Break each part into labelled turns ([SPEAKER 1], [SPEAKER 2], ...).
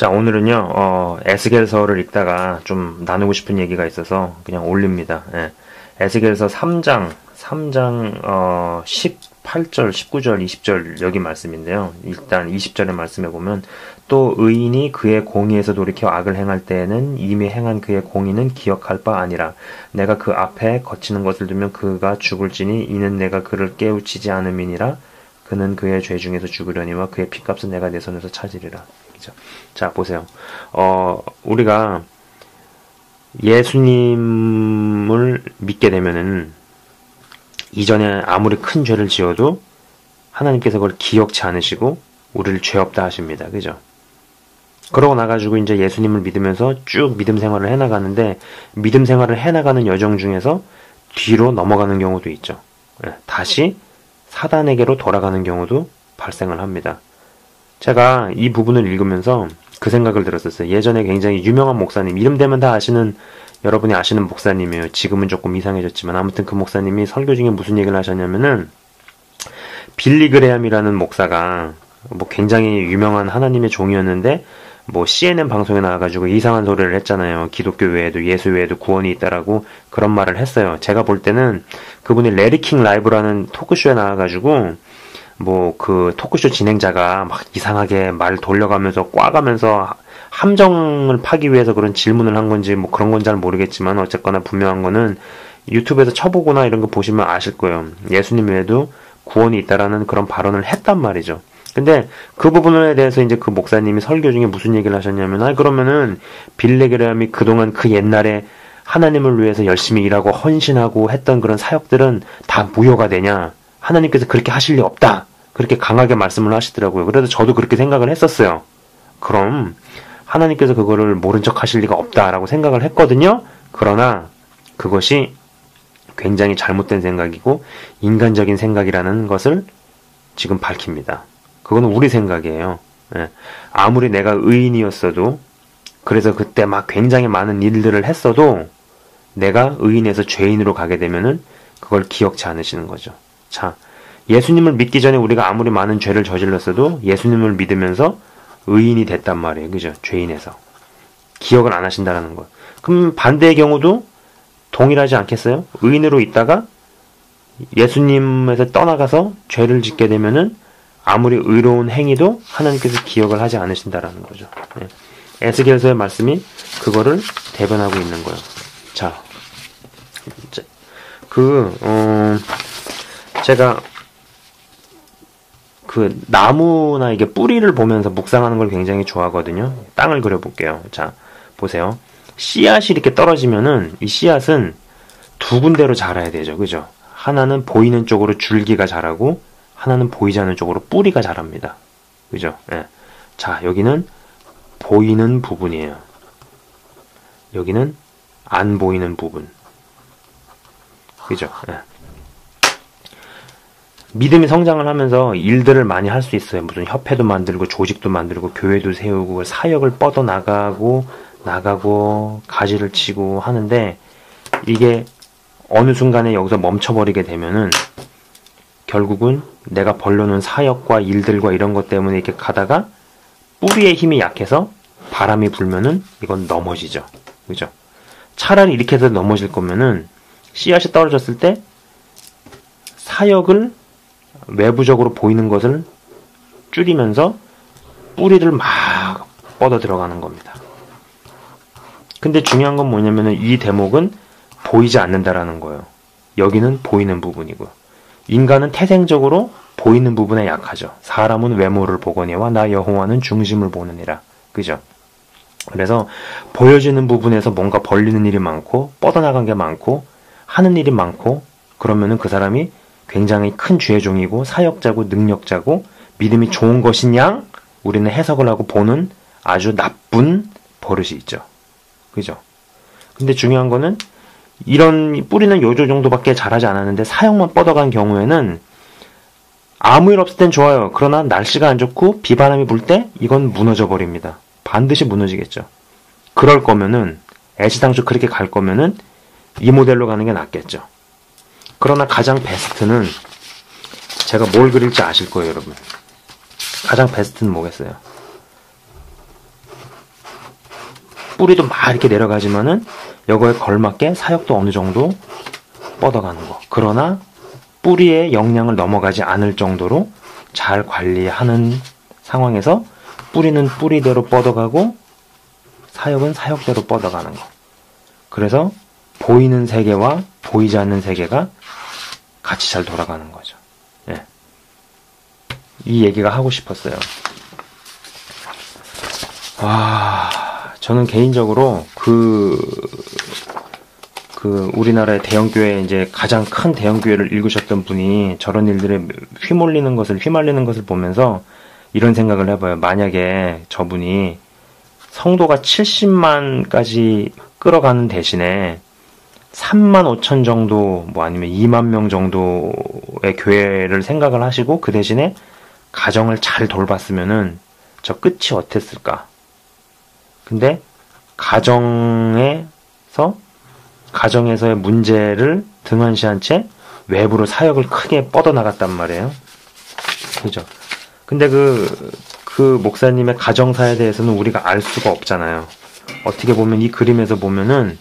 [SPEAKER 1] 자, 오늘은요, 에스겔서를 읽다가 좀 나누고 싶은 얘기가 있어서 그냥 올립니다. 예. 에스겔서 3장, 18절, 19절, 20절 여기 말씀인데요. 일단 20절의 말씀에 보면 또 의인이 그의 공의에서 돌이켜 악을 행할 때에는 이미 행한 그의 공의는 기억할 바 아니라 내가 그 앞에 거치는 것을 두면 그가 죽을지니 이는 내가 그를 깨우치지 않음이니라. 그는 그의 죄 중에서 죽으려니와 그의 피값은 내가 내 손에서 찾으리라. 자, 보세요. 우리가 예수님을 믿게 되면은 이전에 아무리 큰 죄를 지어도 하나님께서 그걸 기억치 않으시고 우리를 죄 없다 하십니다. 그죠? 그러고 나가지고 이제 예수님을 믿으면서 쭉 믿음 생활을 해나가는데 믿음 생활을 해나가는 여정 중에서 뒤로 넘어가는 경우도 있죠. 다시 사단에게로 돌아가는 경우도 발생을 합니다. 제가 이 부분을 읽으면서 그 생각을 들었었어요. 예전에 굉장히 유명한 목사님, 이름 되면 다 아시는, 여러분이 아시는 목사님이에요. 지금은 조금 이상해졌지만 아무튼 그 목사님이 설교 중에 무슨 얘기를 하셨냐면은 빌리 그레함이라는 목사가 뭐 굉장히 유명한 하나님의 종이었는데 뭐 CNN 방송에 나와가지고 이상한 소리를 했잖아요. 기독교 외에도 예수 외에도 구원이 있다라고 그런 말을 했어요. 제가 볼 때는 그분이 레리킹 라이브라는 토크쇼에 나와가지고 뭐 그 토크쇼 진행자가 막 이상하게 말 돌려가면서 꽈가면서 함정을 파기 위해서 그런 질문을 한 건지 뭐 그런 건 잘 모르겠지만 어쨌거나 분명한 거는 유튜브에서 쳐보거나 이런 거 보시면 아실 거예요. 예수님 외에도 구원이 있다라는 그런 발언을 했단 말이죠. 근데 그 부분에 대해서 이제 그 목사님이 설교 중에 무슨 얘기를 하셨냐면, 그러면은 빌리 그레함이 그동안 그 옛날에 하나님을 위해서 열심히 일하고 헌신하고 했던 그런 사역들은 다 무효가 되냐? 하나님께서 그렇게 하실 리 없다. 그렇게 강하게 말씀을 하시더라고요. 그래서 저도 그렇게 생각을 했었어요. 그럼 하나님께서 그거를 모른 척 하실 리가 없다라고 생각을 했거든요. 그러나 그것이 굉장히 잘못된 생각이고 인간적인 생각이라는 것을 지금 밝힙니다. 그건 우리 생각이에요. 아무리 내가 의인이었어도, 그래서 그때 막 굉장히 많은 일들을 했어도 내가 의인에서 죄인으로 가게 되면은 그걸 기억치 않으시는 거죠. 자, 예수님을 믿기 전에 우리가 아무리 많은 죄를 저질렀어도 예수님을 믿으면서 의인이 됐단 말이에요. 그죠? 죄인에서. 기억을 안 하신다라는 거. 그럼 반대의 경우도 동일하지 않겠어요? 의인으로 있다가 예수님에서 떠나가서 죄를 짓게 되면은 아무리 의로운 행위도 하나님께서 기억을 하지 않으신다라는 거죠. 에스겔서의 말씀이 그거를 대변하고 있는 거예요. 자, 제가 그 나무나 이게 뿌리를 보면서 묵상하는 걸 굉장히 좋아하거든요. 땅을 그려볼게요. 자, 보세요. 씨앗이 이렇게 떨어지면은 이 씨앗은 두 군데로 자라야 되죠. 그죠? 하나는 보이는 쪽으로 줄기가 자라고 하나는 보이지 않는 쪽으로 뿌리가 자랍니다. 그죠? 예. 자, 여기는 보이는 부분이에요. 여기는 안 보이는 부분. 그죠? 예. 믿음이 성장을 하면서 일들을 많이 할 수 있어요. 무슨 협회도 만들고 조직도 만들고 교회도 세우고 사역을 뻗어나가고 가지를 치고 하는데, 이게 어느 순간에 여기서 멈춰버리게 되면은 결국은 내가 벌려놓은 사역과 일들과 이런 것 때문에 이렇게 가다가 뿌리의 힘이 약해서 바람이 불면은 이건 넘어지죠. 그죠? 차라리 이렇게 해서 넘어질 거면은 씨앗이 떨어졌을 때 사역을 외부적으로 보이는 것을 줄이면서 뿌리를 막 뻗어 들어가는 겁니다. 근데 중요한 건 뭐냐면은 이 대목은 보이지 않는다라는 거예요. 여기는 보이는 부분이고요. 인간은 태생적으로 보이는 부분에 약하죠. 사람은 외모를 보거니와 나 여호와는 중심을 보느니라. 그죠? 그래서 보여지는 부분에서 뭔가 벌리는 일이 많고 뻗어나간 게 많고 하는 일이 많고, 그러면은 그 사람이 굉장히 큰 죄의 종이고 사역자고 능력자고 믿음이 좋은 것이냐 우리는 해석을 하고 보는 아주 나쁜 버릇이 있죠. 그죠? 근데 중요한 거는 이런 뿌리는 요조 정도밖에 자라지 않았는데 사역만 뻗어간 경우에는 아무 일 없을 땐 좋아요. 그러나 날씨가 안 좋고 비바람이 불 때 이건 무너져 버립니다. 반드시 무너지겠죠. 그럴 거면은 애시당초 그렇게 갈 거면은 이 모델로 가는 게 낫겠죠. 그러나 가장 베스트는, 제가 뭘 그릴지 아실 거예요, 여러분. 가장 베스트는 뭐겠어요? 뿌리도 막 이렇게 내려가지만은 이거에 걸맞게 사역도 어느 정도 뻗어가는 거. 그러나 뿌리의 영향을 넘어가지 않을 정도로 잘 관리하는 상황에서 뿌리는 뿌리대로 뻗어가고 사역은 사역대로 뻗어가는 거. 그래서 보이는 세계와 보이지 않는 세계가 같이 잘 돌아가는 거죠. 예. 이 얘기가 하고 싶었어요. 저는 개인적으로 우리나라의 대형교회, 이제 가장 큰 대형교회를 읽으셨던 분이 저런 일들에 휘말리는 것을 보면서 이런 생각을 해봐요. 만약에 저분이 성도가 70만까지 끌어가는 대신에 3만 5천 정도, 아니면 2만 명 정도의 교회를 생각을 하시고 그 대신에 가정을 잘 돌봤으면은 저 끝이 어땠을까? 근데 가정에서의 문제를 등한시한 채 외부로 사역을 크게 뻗어나갔단 말이에요. 그죠? 근데 그 목사님의 가정사에 대해서는 우리가 알 수가 없잖아요. 어떻게 보면 이 그림에서 보면은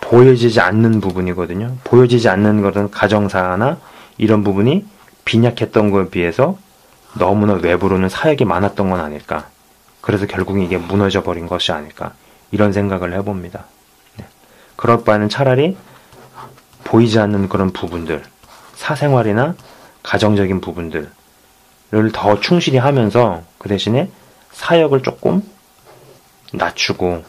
[SPEAKER 1] 보여지지 않는 부분이거든요. 보여지지 않는 것은 가정사나 이런 부분이 빈약했던 것에 비해서 너무나 외부로는 사역이 많았던 건 아닐까. 그래서 결국 이게 무너져 버린 것이 아닐까. 이런 생각을 해봅니다. 네. 그럴 바에는 차라리 보이지 않는 그런 부분들, 사생활이나 가정적인 부분들을 더 충실히 하면서 그 대신에 사역을 조금 낮추고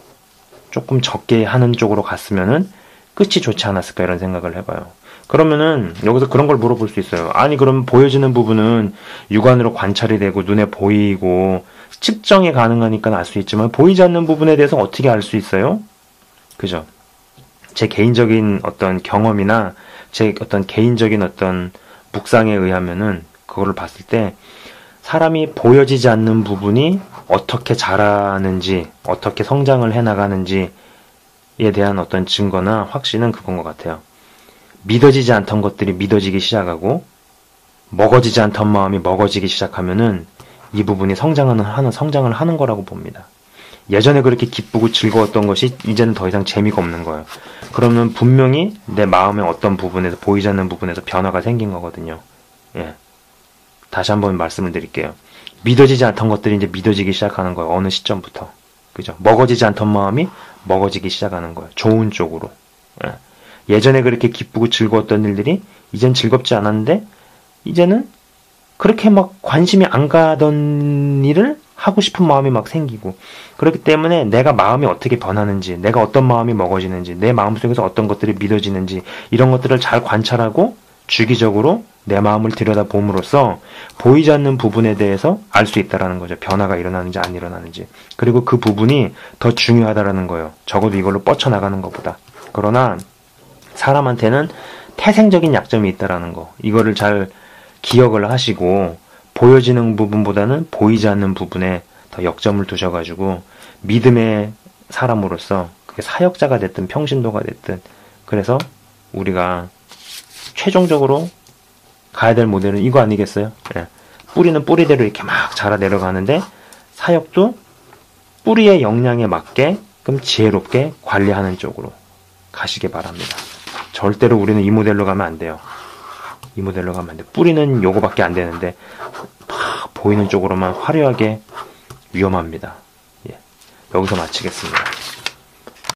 [SPEAKER 1] 조금 적게 하는 쪽으로 갔으면은 끝이 좋지 않았을까 이런 생각을 해봐요. 그러면은 여기서 그런 걸 물어볼 수 있어요. 아니 그러면 보여지는 부분은 육안으로 관찰이 되고 눈에 보이고 측정이 가능하니까 알 수 있지만 보이지 않는 부분에 대해서 어떻게 알 수 있어요? 그죠? 제 개인적인 어떤 경험이나 제 어떤 개인적인 어떤 묵상에 의하면은 그거를 봤을 때 사람이 보여지지 않는 부분이 어떻게 자라는지, 어떻게 성장을 해나가는지에 대한 어떤 증거나 확신은 그건 것 같아요. 믿어지지 않던 것들이 믿어지기 시작하고 먹어지지 않던 마음이 먹어지기 시작하면은 이 부분이 성장을 하는 거라고 봅니다. 예전에 그렇게 기쁘고 즐거웠던 것이 이제는 더 이상 재미가 없는 거예요. 그러면 분명히 내 마음의 어떤 부분에서, 보이지 않는 부분에서 변화가 생긴 거거든요. 예. 다시 한번 말씀을 드릴게요. 믿어지지 않던 것들이 이제 믿어지기 시작하는 거예요. 어느 시점부터. 그죠? 먹어지지 않던 마음이 먹어지기 시작하는 거예요. 좋은 쪽으로. 예. 예전에 그렇게 기쁘고 즐거웠던 일들이 이젠 즐겁지 않았는데 이제는 그렇게 막 관심이 안 가던 일을 하고 싶은 마음이 막 생기고, 그렇기 때문에 내가 마음이 어떻게 변하는지, 내가 어떤 마음이 먹어지는지, 내 마음속에서 어떤 것들이 믿어지는지 이런 것들을 잘 관찰하고 주기적으로 내 마음을 들여다봄으로써 보이지 않는 부분에 대해서 알 수 있다라는 거죠. 변화가 일어나는지 안 일어나는지. 그리고 그 부분이 더 중요하다라는 거예요. 적어도 이걸로 뻗쳐나가는 것보다. 그러나 사람한테는 태생적인 약점이 있다라는 거. 이거를 잘 기억을 하시고 보여지는 부분보다는 보이지 않는 부분에 더 역점을 두셔가지고 믿음의 사람으로서 그게 사역자가 됐든 평신도가 됐든, 그래서 우리가 최종적으로 가야 될 모델은 이거 아니겠어요? 예. 뿌리는 뿌리대로 이렇게 막 자라 내려가는데 사역도 뿌리의 역량에 맞게 좀 지혜롭게 관리하는 쪽으로 가시기 바랍니다. 절대로 우리는 이 모델로 가면 안 돼요. 이 모델로 가면 안 돼. 뿌리는 요거밖에 안 되는데 막 보이는 쪽으로만 화려하게 위험합니다. 예. 여기서 마치겠습니다.